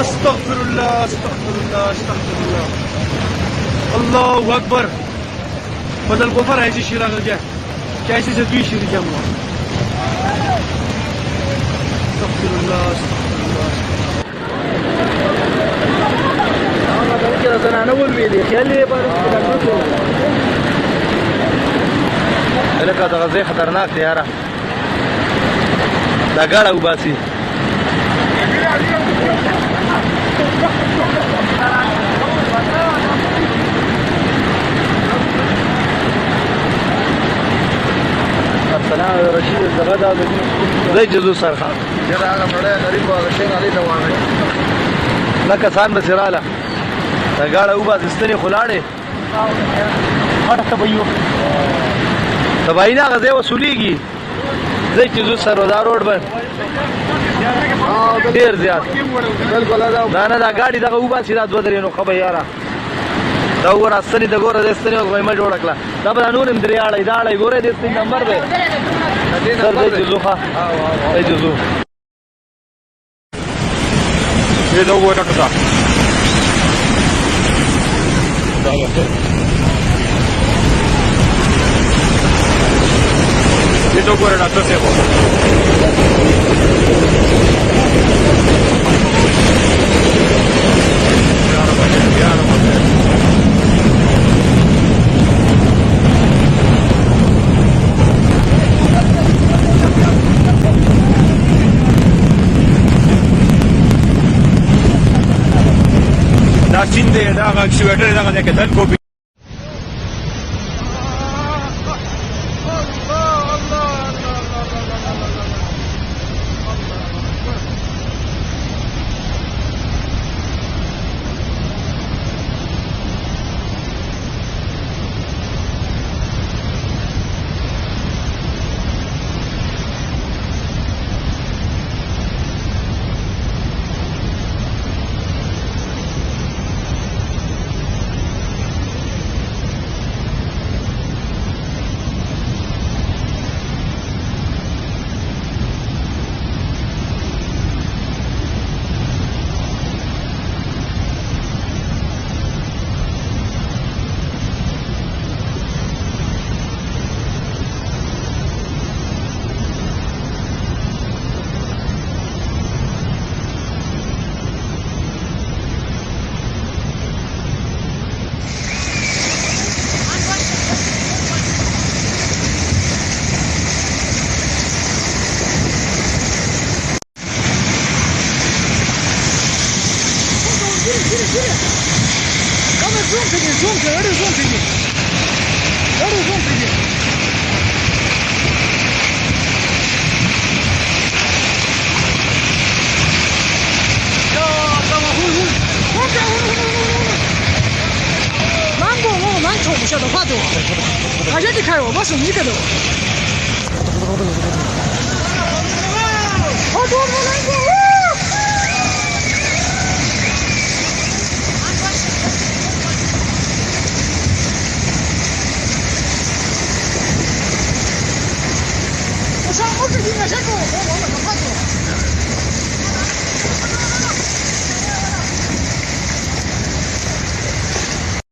استغفر الله استغفر الله استغفر الله. الله اکبر. بدل گفر ایسی شیرا گیا کیا ایسی سے دوی شیر جمع استغفر الله استغفر الله. كده زنانه والميدي خلي لکه دا غزې خطرناک دی یاره دا ګاړه وباسي السلام رشید الزغدا زي جزو سرخان جدا هغه مړی غریب او شین علي دوامه لکه سان بسراله دا ګاړه وباسي ستنې خلاړې اړه تبيو تباینا غزه وصولیږي زه چې زو سرودار روډ باندې ډیر زیات دا نه دا ګاډي دغه وباسي دا دوه درې نو خبر یاره دا ور اصلي د ګوره د ستنې او ما جوړ کړه دا به نور درې اړې دا اړې ګوره د ستنې نمبر دی سر دې جزو ها دې جزو دې دا وره کړه Itu gue ada terus ya kok. Dah cinde dah actuator dah kan dekat dan kopi.